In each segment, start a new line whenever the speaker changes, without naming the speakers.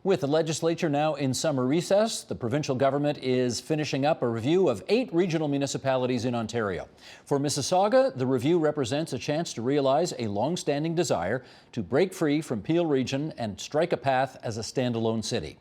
With the legislature now in summer recess, the provincial government is finishing up a review of 8 regional municipalities in Ontario. For Mississauga, the review represents a chance to realize a long-standing desire to break free from Peel Region and strike a path as a standalone city.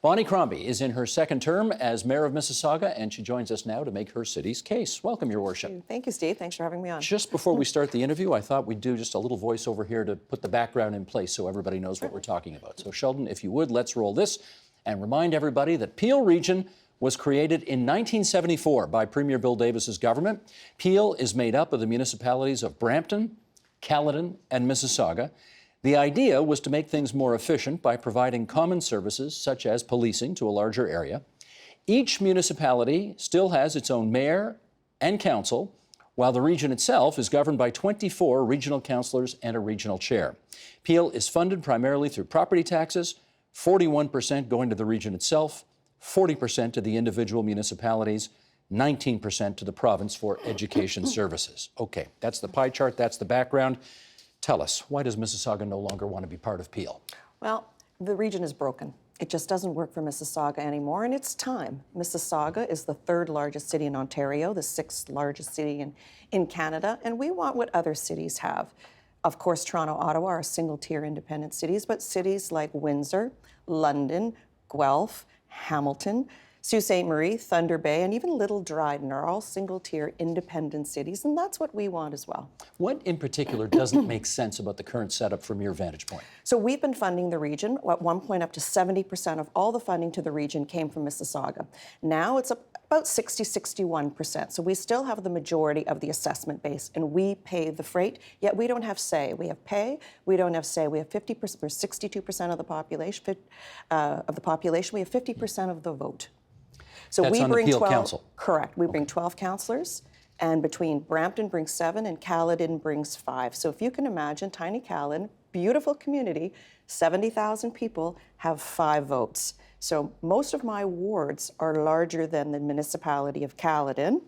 Bonnie Crombie is in her second term as Mayor of Mississauga, and she joins us now to make her city's case. Welcome, Your Worship.
Thank you, Steve. Thanks for having me on.
Just before we start the interview, I thought we'd do just a little voiceover here to put the background in place so everybody knows what we're talking about. So Sheldon, if you would, let's roll this and remind everybody that Peel Region was created in 1974 by Premier Bill Davis's government. Peel is made up of the municipalities of Brampton, Caledon, and Mississauga. The idea was to make things more efficient by providing common services such as policing to a larger area. Each municipality still has its own mayor and council, while the region itself is governed by 24 regional councillors and a regional chair. Peel is funded primarily through property taxes, 41% going to the region itself, 40% to the individual municipalities, 19% to the province for education services. Okay, that's the pie chart, that's the background. Tell us, why does Mississauga no longer want to be part of Peel?
Well, the region is broken. It just doesn't work for Mississauga anymore, and it's time. Mississauga is the 3rd largest city in Ontario, the 6th largest city in Canada, and we want what other cities have. Of course, Toronto, Ottawa are single-tier independent cities, but cities like Windsor, London, Guelph, Hamilton, Sault Ste. Marie, Thunder Bay, and even Little Dryden are all single-tier independent cities, and that's what we want as well.
What in particular doesn't make sense about the current setup from your vantage point?
So we've been funding the region. At one point, up to 70% of all the funding to the region came from Mississauga. Now it's about 61%. So we still have the majority of the assessment base, and we pay the freight, yet we don't have say. We have pay, we don't have say. We have 50%, or 62% of the population, we have 50% of the vote. So
that's
we
on
bring
the Peel
12,
Council.
Correct. We bring 12 councillors, and between Brampton brings 7 and Caledon brings 5. So if you can imagine, tiny Caledon, beautiful community, 70,000 people have 5 votes. So most of my wards are larger than the municipality of Caledon.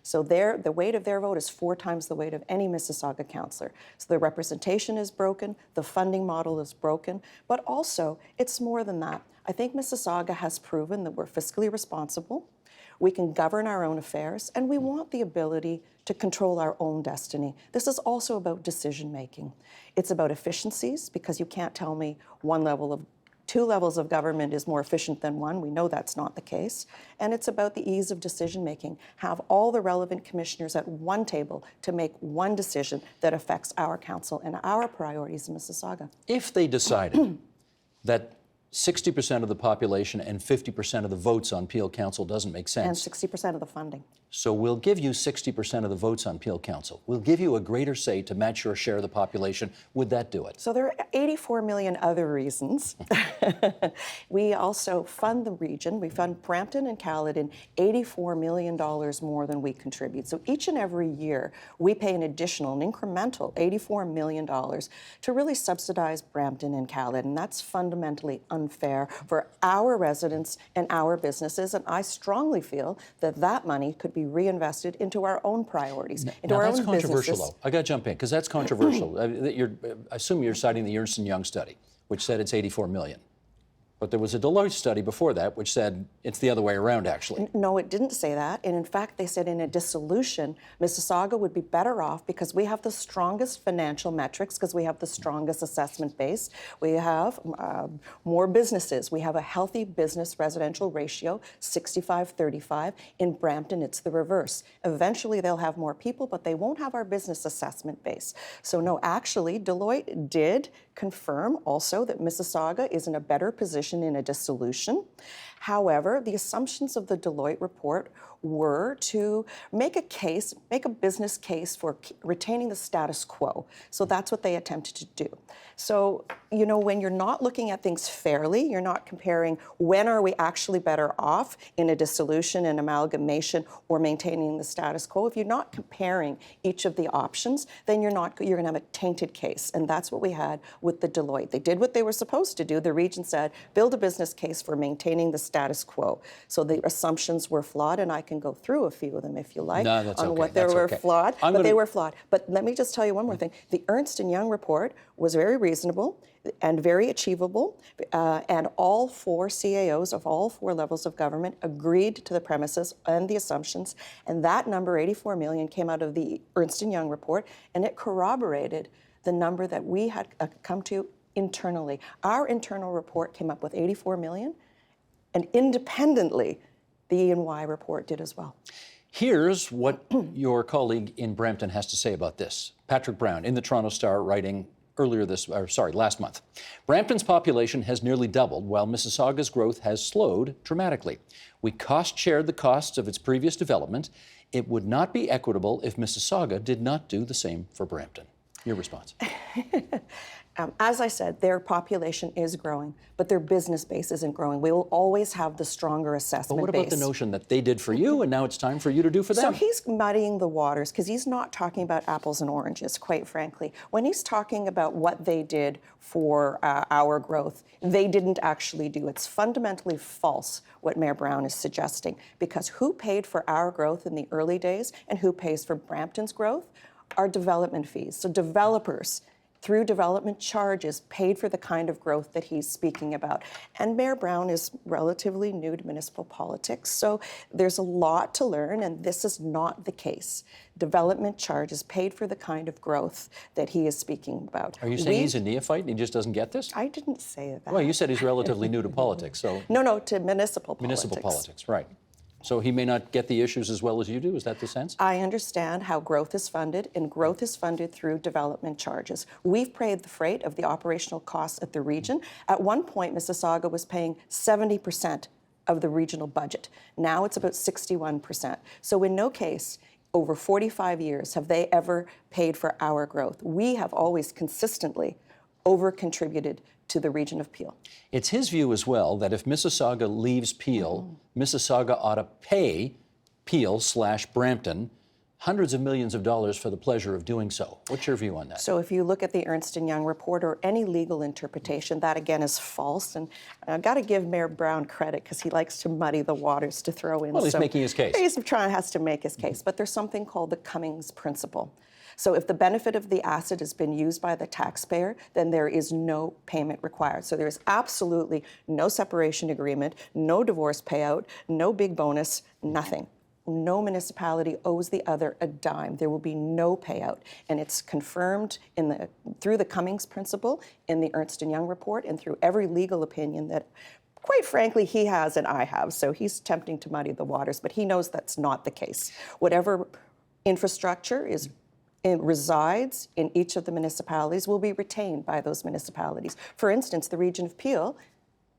So the weight of their vote is 4 times the weight of any Mississauga councillor. So the representation is broken, the funding model is broken, but also it's more than that. I think Mississauga has proven that we're fiscally responsible, we can govern our own affairs, and we want the ability to control our own destiny. This is also about decision making. It's about efficiencies, because you can't tell me 2 levels of government is more efficient than one. We know that's not the case. And it's about the ease of decision making. Have all the relevant commissioners at one table to make one decision that affects our council and our priorities in Mississauga.
If they decided that 60% of the population and 50% of the votes on Peel Council doesn't make sense.
And 60% of the funding.
So we'll give you 60% of the votes on Peel Council. We'll give you a greater say to match your share of the population. Would that do it?
So there are 84 million other reasons. We also fund the region. We fund Brampton and Caledon $84 million more than we contribute. So each and every year, we pay an incremental $84 million to really subsidize Brampton and Caledon. That's fundamentally unfair for our residents and our businesses, and I strongly feel that that money could be reinvested into our own priorities, into our own businesses.
That's controversial, though. I got to jump in, because that's controversial. I assume you're citing the Ernst & Young study, which said it's 84 million. But there was a Deloitte study before that which said it's the other way around, actually.
No, it didn't say that. And in fact, they said in a dissolution, Mississauga would be better off because we have the strongest financial metrics, because we have the strongest assessment base. We have more businesses. We have a healthy business residential ratio, 65-35. In Brampton, it's the reverse. Eventually, they'll have more people, but they won't have our business assessment base. So no, actually, Deloitte did confirm also that Mississauga is in a better position in a dissolution. However, the assumptions of the Deloitte report were to make a business case for retaining the status quo. So that's what they attempted to do. So, you know, when you're not looking at things fairly, you're not comparing when are we actually better off in a dissolution, an amalgamation, or maintaining the status quo. If you're not comparing each of the options, then you're going to have a tainted case. And that's what we had with the Deloitte. They did what they were supposed to do. The region said, build a business case for maintaining the status quo. So the assumptions were flawed, and I can go through a few of them if you like,
No, that's
on
okay.
what they
That's
were
okay.
flawed,
I'm
but
gonna-
they were flawed. But let me just tell you one more thing. The Ernst & Young report was very reasonable and very achievable, and all 4 CAOs of all 4 levels of government agreed to the premises and the assumptions, and that number, 84 million, came out of the Ernst & Young report, and it corroborated the number that we had come to internally. Our internal report came up with 84 million, and independently, the E&Y report did as well.
Here's what your colleague in Brampton has to say about this. Patrick Brown in the Toronto Star writing last month. Brampton's population has nearly doubled while Mississauga's growth has slowed dramatically. We cost-shared the costs of its previous development. It would not be equitable if Mississauga did not do the same for Brampton. Your response?
As I said, their population is growing, but their business base isn't growing. We will always have the stronger assessment
But what about
base.
the notion that they did for you and now it's time for you to do for
So
them?
he's muddying the waters because he's not talking about apples and oranges, quite frankly. When he's talking about what they did for our growth, they didn't actually do. It's fundamentally false what Mayor Brown is suggesting, because who paid for our growth in the early days and who pays for Brampton's growth are development fees. So developers, through development charges, paid for the kind of growth that he's speaking about. And Mayor Brown is relatively new to municipal politics, so there's a lot to learn, and this is not the case. Development charges paid for the kind of growth that he is speaking about.
Are you saying he's a neophyte and he just doesn't get this?
I didn't say that.
Well, you said he's relatively new to politics, so...
No, to municipal politics.
Municipal politics, right. So he may not get the issues as well as you do, is that the sense?
I understand how growth is funded, and growth is funded through development charges. We've paid the freight of the operational costs at the region. At one point, Mississauga was paying 70% of the regional budget. Now it's about 61%. So in no case, over 45 years, have they ever paid for our growth. We have always consistently over-contributed to the region of Peel.
It's his view as well that if Mississauga leaves Peel, Mississauga ought to pay Peel/Brampton hundreds of millions of dollars for the pleasure of doing so. What's your view on that?
So if you look at the Ernst & Young report or any legal interpretation, that again is false. And I've got to give Mayor Brown credit because he likes to muddy the waters to throw in.
Well, he's making his case.
Has to make his case. But there's something called the Cummings principle. So if the benefit of the asset has been used by the taxpayer, then there is no payment required. So there is absolutely no separation agreement, no divorce payout, no big bonus, nothing. No municipality owes the other a dime. There will be no payout. And it's confirmed through the Cummings principle in the Ernst & Young report and through every legal opinion that, quite frankly, he has and I have. So he's attempting to muddy the waters, but he knows that's not the case. Whatever infrastructure resides in each of the municipalities will be retained by those municipalities. For instance, the region of Peel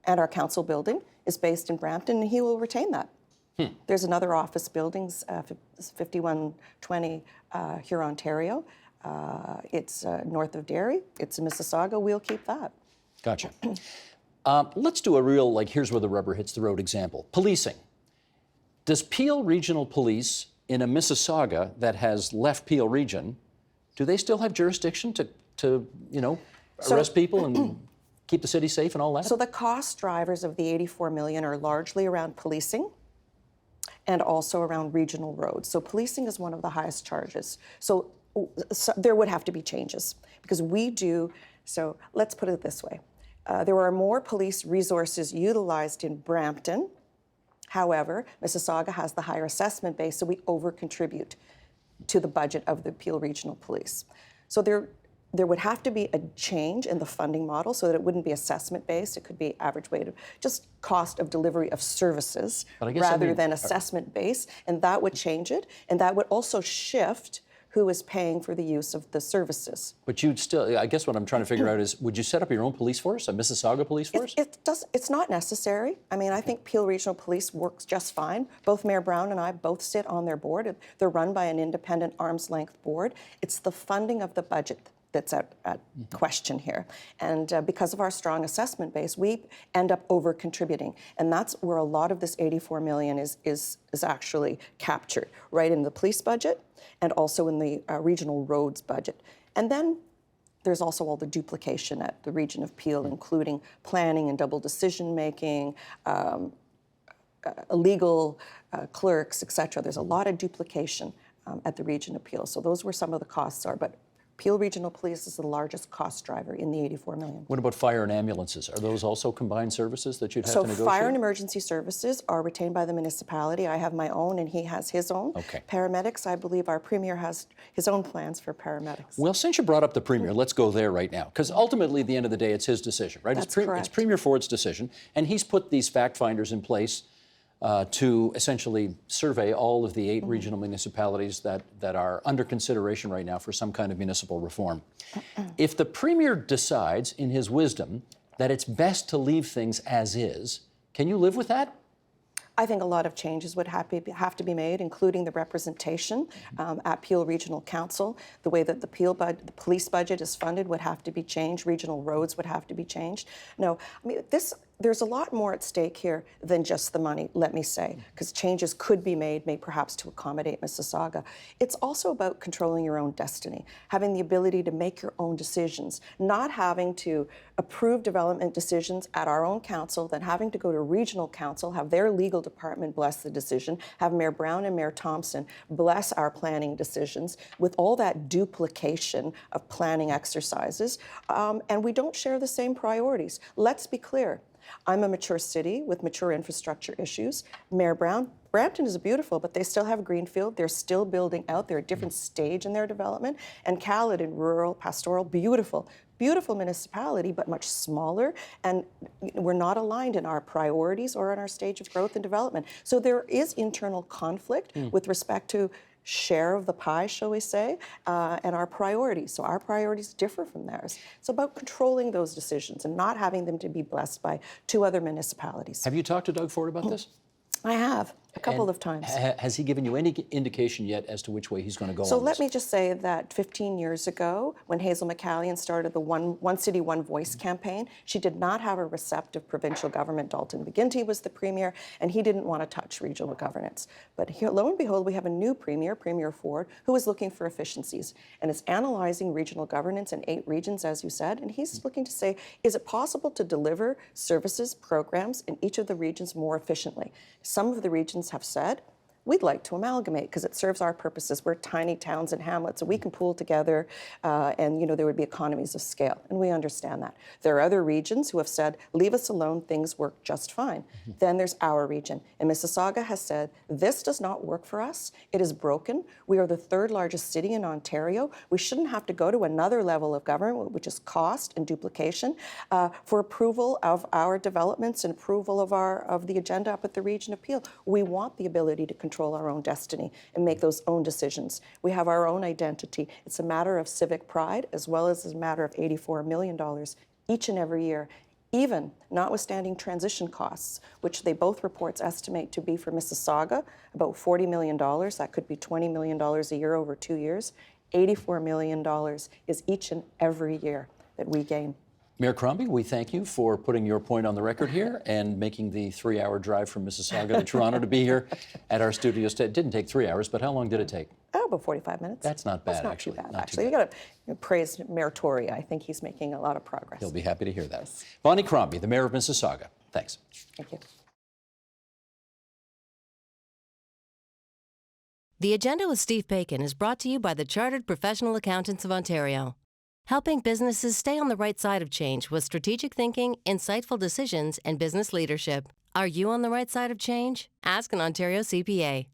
and our council building is based in Brampton, and he will retain that. There's another office buildings, 5120 here, Ontario. It's north of Derry. It's in Mississauga. We'll keep that.
Gotcha. Let's do a real, here's where the rubber hits the road example. Policing. Does Peel Regional Police in a Mississauga that has left Peel Region, do they still have jurisdiction to arrest people and keep the city safe and all that?
So the cost drivers of the 84 million are largely around policing and also around regional roads. So policing is one of the highest charges. So there would have to be changes because so let's put it this way. There are more police resources utilized in Brampton. However, Mississauga has the higher assessment base, so we over-contribute to the budget of the Peel Regional Police. So there would have to be a change in the funding model so that it wouldn't be assessment-based. It could be average weight of just cost of delivery of services rather than assessment-based, and that would change it. And that would also shift who is paying for the use of the services.
But you'd still, I guess what I'm trying to figure out is, would you set up your own police force, a Mississauga police force?
It's not necessary. I mean, I think Peel Regional Police works just fine. Both Mayor Brown and I both sit on their board. They're run by an independent arm's-length board. It's the funding of the budget that's at question here. And because of our strong assessment base, we end up over-contributing. And that's where a lot of this 84 million is actually captured, right in the police budget and also in the regional roads budget. And then there's also all the duplication at the region of Peel, including planning and double decision-making, legal clerks, et cetera. There's a lot of duplication at the region of Peel. So those were some of the costs are. But Peel Regional Police is the largest cost driver in the 84 million.
What about fire and ambulances? Are those also combined services that you'd have to negotiate?
So fire and emergency services are retained by the municipality. I have my own and he has his own.
Okay.
Paramedics, I believe our Premier has his own plans for paramedics.
Well, since you brought up the Premier, let's go there right now. Because ultimately, at the end of the day, it's his decision, right?
That's correct.
It's Premier Ford's decision. And he's put these fact finders in place to essentially survey all of the 8 regional municipalities that are under consideration right now for some kind of municipal reform. If the Premier decides, in his wisdom, that it's best to leave things as is, can you live with that?
I think a lot of changes would have to be made, including the representation at Peel Regional Council. The way that the police budget is funded would have to be changed. Regional roads would have to be changed. No, I mean, there's a lot more at stake here than just the money, let me say, because changes could be made perhaps to accommodate Mississauga. It's also about controlling your own destiny, having the ability to make your own decisions, not having to approve development decisions at our own council, then having to go to regional council, have their legal department bless the decision, have Mayor Brown and Mayor Thompson bless our planning decisions, with all that duplication of planning exercises, and we don't share the same priorities. Let's be clear. I'm a mature city with mature infrastructure issues. Mayor Brown, Brampton is beautiful, but they still have greenfield. They're still building out. They're at a different stage in their development. And Caledon, rural, pastoral, beautiful municipality, but much smaller. And we're not aligned in our priorities or in our stage of growth and development. So there is internal conflict with respect to share of the pie, shall we say, and our priorities. So our priorities differ from theirs. It's about controlling those decisions and not having them to be blessed by 2 other municipalities.
Have you talked to Doug Ford about this?
I have, a couple of times.
Has he given you any indication yet as to which way he's going to go
So
on
let
this?
me just say that 15 years ago, when Hazel McCallion started the One City, One Voice campaign, she did not have a receptive provincial government. Dalton McGuinty was the Premier, and he didn't want to touch regional governance. But here, lo and behold, we have a new Premier, Premier Ford, who is looking for efficiencies and is analyzing regional governance in 8 regions, as you said, and he's looking to say, is it possible to deliver services, programs in each of the regions more efficiently? Some of the regions have said, we'd like to amalgamate because it serves our purposes. We're tiny towns and hamlets, so we can pool together and there would be economies of scale, and we understand that. There are other regions who have said, leave us alone, things work just fine. Then there's our region, and Mississauga has said, this does not work for us. It is broken. We are the 3rd largest city in Ontario. We shouldn't have to go to another level of government, which is cost and duplication, for approval of our developments and approval of the agenda up at the region of Peel. We want the ability to control our own destiny and make those own decisions. We have our own identity. It's a matter of civic pride as well as a matter of $84 million each and every year, even notwithstanding transition costs, which they both reports estimate to be for Mississauga about $40 million. That could be $20 million a year over 2 years. $84 million is each and every year that we gain.
Mayor Crombie, we thank you for putting your point on the record here and making the 3-hour drive from Mississauga to Toronto to be here at our studios. It didn't take 3 hours, but how long did it take?
Oh, about 45 minutes.
That's not bad,
That's not
actually.
Too bad,
Not
actually.
too
You got to praise Mayor Tory. I think he's making a lot of progress.
He'll be happy to hear that. Bonnie Crombie, the Mayor of Mississauga. Thanks.
Thank you.
The Agenda with Steve Bacon is brought to you by the Chartered Professional Accountants of Ontario, helping businesses stay on the right side of change with strategic thinking, insightful decisions, and business leadership. Are you on the right side of change? Ask an Ontario CPA.